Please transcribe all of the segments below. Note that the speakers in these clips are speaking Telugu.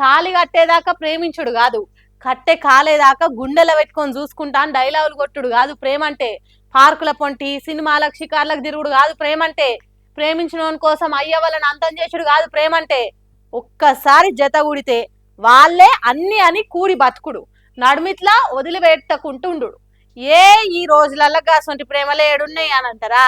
తాళి కట్టేదాకా ప్రేమించుడు కాదు, కట్టె కాలేదాకా గుండెలో పెట్టుకొని చూసుకుంటాను డైలాగులు కొట్టుడు కాదు ప్రేమ అంటే. పార్కుల పొంటి సినిమాలకు షికార్లకు తిరుగుడు కాదు ప్రేమ అంటే. ప్రేమించిన కోసం అయ్య వాళ్ళని అంతం చేసుడు కాదు ప్రేమ అంటే. ఒక్కసారి జత కూడితే వాళ్ళే అన్ని అని కూడి బతుకుడు, నడుమిట్లా వదిలిపెట్టకుంటుండు. ఏ ఈ రోజులల్లో గాసొంటి ప్రేమలే ఏడున్నాయి అని అంటారా?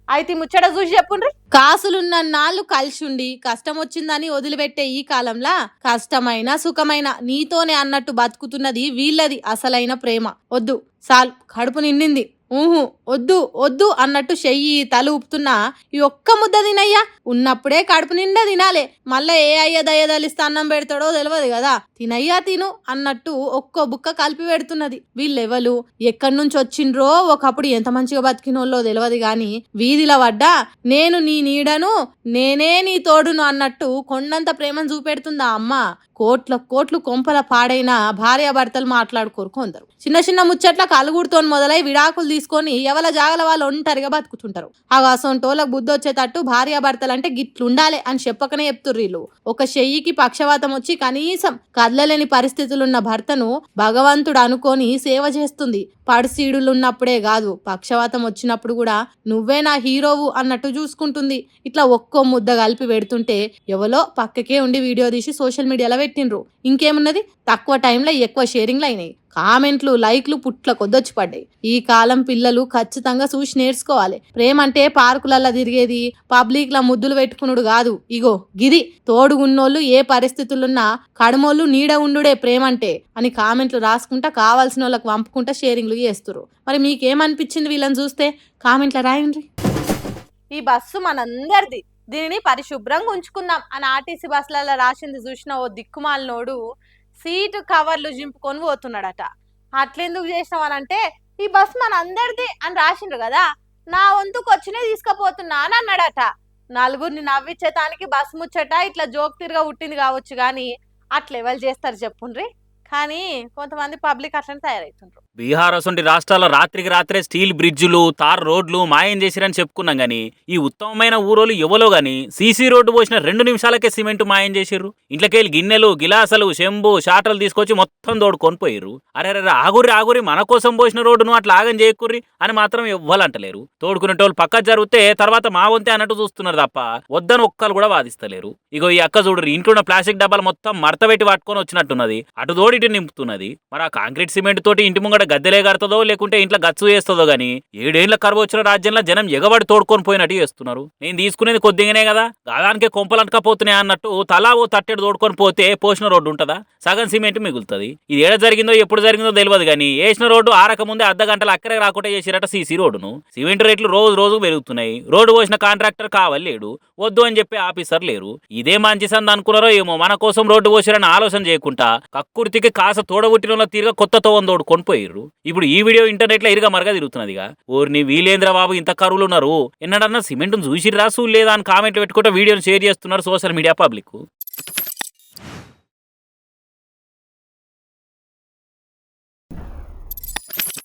అయితే ముచ్చట చూసి చెప్పుండ్రి. కాసులున్న నాళ్ళు కలిసుండి కష్టం వచ్చిందని వదిలిపెట్టే ఈ కాలంలా కష్టమైన సుఖమైన నీతోనే అన్నట్టు బతుకుతున్నది వీళ్ళది అసలైన ప్రేమ. వద్దు సాల్ కడుపు నిండింది, ఊహు వద్దు వద్దు అన్నట్టు చెయ్యి తల ఊపుతున్నా ఈ ఒక్క ముద్ద తినయ్యా, ఉన్నప్పుడే కడుపు నిండా తినాలే, మళ్ళా ఏ అయ్య దయ్యదలిస్తే అన్నం పెడతాడో తెలియదు కదా, తినయ్యా తిను అన్నట్టు ఒక్కో బుక్క కలిపి పెడుతున్నది. వీళ్ళెవలు ఎక్కడి నుంచి వచ్చిండ్రో, ఒకప్పుడు ఎంత మంచిగా బతికినోళ్ళో తెలియదు గాని వీధిలో పడ్డా నేను నీ నీడను నేనే నీ తోడును అన్నట్టు కొండంత ప్రేమను చూపెడుతుందా అమ్మ. కోట్లు కొంపల పాడైన భార్యాభర్తలు మాట్లాడుకోరు కొందరు. చిన్న చిన్న ముచ్చట్ల కలుగుడుతో మొదలై విడాకులు తీసుకొని ఎవల జాగల వాళ్ళు ఒంటరిగా బతుకుతుంటారు. ఆ అసొంటోళ్ళకు బుద్ధి వచ్చేటట్టు భార్యాభర్తలు అంటే గిట్లుండాలి అని చెప్పకనే చెప్తుర్రు వీళ్ళు. ఒక చెయ్యికి పక్షవాతం వచ్చి కనీసం కదలలేని పరిస్థితులున్న భర్తను భగవంతుడు అనుకొని సేవ చేస్తుంది. పడిసీడులున్నప్పుడే కాదు, పక్షవాతం వచ్చినప్పుడు కూడా నువ్వే నా హీరోవు అన్నట్టు చూసుకుంటుంది. ఇట్లా ఒక్కో ముద్ద కలిపి పెడుతుంటే ఎవలో పక్కకే ఉండి వీడియో తీసి సోషల్ మీడియాలో పెట్టిండ్రు. ఇంకేమున్నది, తక్కువ టైంలో ఎక్కువ షేరింగ్లు అయినాయి, కామెంట్లు లైక్లు పుట్ల కొద్దొచ్చి పడ్డాయి. ఈ కాలం పిల్లలు ఖచ్చితంగా చూసి నేర్చుకోవాలి. ప్రేమ అంటే పార్కులల్లో తిరిగేది, పబ్లిక్ లా ముద్దులు పెట్టుకునుడు కాదు. ఇగో గిది తోడుగున్నోళ్ళు ఏ పరిస్థితులున్నా కడుమోళ్ళు నీడ ఉండుడే ప్రేమ అంటే అని కామెంట్లు రాసుకుంటా కావాల్సిన వాళ్ళకి పంపుకుంటా షేరింగ్లు చేస్తురు. మరి మీకేమనిపించింది వీళ్ళని చూస్తే కామెంట్ల రాయండి. ఈ బస్సు మనందరిది, దీనిని పరిశుభ్రంగా ఉంచుకుందాం అని ఆర్టీసీ బస్సులలో రాసింది చూసిన ఓ దిక్కుమాలినోడు సీటు కవర్లు జింపుకొని పోతున్నాడట. అట్లెందుకు చేసినావనంటే ఈ బస్ మన అందరిది అని రాసిండ్రు కదా, నా వంతుకు వచ్చినే తీసుకుపోతున్నా అని అన్నాడట. నలుగురిని నవ్వించేతానికి బస్ ముచ్చట ఇట్లా జోక్ తిరిగా ఉట్టింది కావచ్చు కానీ అట్లా ఎవరు చేస్తారు చెప్పుండ్రి. కానీ కొంతమంది పబ్లిక్ అట్లనే తయారవుతుండ్రు. బీహార్ అసొంటి రాష్ట్రాల రాత్రికి రాత్రే స్టీల్ బ్రిడ్జులు తార్ రోడ్లు మాయం చేసిరని చెప్పుకున్నాం గానీ ఈ ఉత్తమమైన ఊరోళ్ళు ఎవలో గాని సీసీ రోడ్డు పోసిన 2 నిమిషాలకే సిమెంట్ మాయం చేసిర్రు. ఇంట్లోకెళ్ళి గిన్నెలు గిలాసలు చెంబు షాటలు తీసుకొచ్చి మొత్తం తోడుకొని పోయిర్రు. అరే ఆగురి మన కోసం పోసిన రోడ్డును అట్లా ఆగం చేయకుర్రి అని మాత్రం ఎవ్వాలంటలేరు. తోడుకునేటోళ్ళు పక్క జరిగితే తర్వాత మా వంతే అన్నట్టు చూస్తున్నారు తప్ప వద్దని ఒక్కరు కూడా వాదిస్తలేరు. ఇగో ఈ అక్క చూడరు, ఇంట్లో ఉన్న ప్లాస్టిక్ డబ్బాలు మొత్తం మడత పెట్టి పట్టుకొని వచ్చినట్టున్నది, అటు తోడి ఇటు నింపుతున్నది. మరి ఆ కాంక్రీట్ సిమెంట్ తోటి ఇంటి ముంగట గద్దెలే కడుతుందో లేకుంటే ఇంట్లో గచ్చు వేస్తుందో గానీ 7 ఏళ్ల కరువు వచ్చిన రాజ్యంలో జనం ఎగబడి తోడుకొని పోయినట్టు చేస్తున్నారు. నేను తీసుకునేది కొద్దిగానే కదా, గాదానికే కొంపలంటకపోతున్నాయి అన్నట్టు తలా ఓ తట్టెడు తోడుకొని పోతే పోసిన రోడ్డు ఉంటుందా, సగం సిమెంట్ మిగులుతుంది. ఇది ఏడ జరిగిందో ఎప్పుడు జరిగిందో తెలియదు కానీ వేసిన రోడ్డు ఆరక ముందే అర్ధ గంటలు అక్కడే రాకుండా చేసిరట సీసీ రోడ్డును. సిమెంట్ రేట్లు రోజు పెరుగుతున్నాయి. రోడ్డు పోసిన కాంట్రాక్టర్ కావాలేడు, వద్దు అని చెప్పి ఆఫీసర్ లేరు. ఇదే మంచి సంద అనుకున్నారో ఏమో, మన కోసం రోడ్డు పోసిరని ఆలోచన చేయకుండా కక్కుర్తికి కాస తోడబుట్టిన తీరుగా కొత్త తోవని తోడుకొని పోయిర్రు. ఇప్పుడు ఈ వీడియో ఇంటర్నెట్ లో ఇరుగా మరగా తిరుగుతున్నదిగా. ఊరిని వీలేంద్ర బాబు ఇంత కరువులు ఉన్నారు, ఎన్నడన్నా సిమెంట్ చూసిర్రా లేదా అని కామెంట్లు పెట్టుకుంటే వీడియోని షేర్ చేస్తున్నారు సోషల్ మీడియా పబ్లిక్.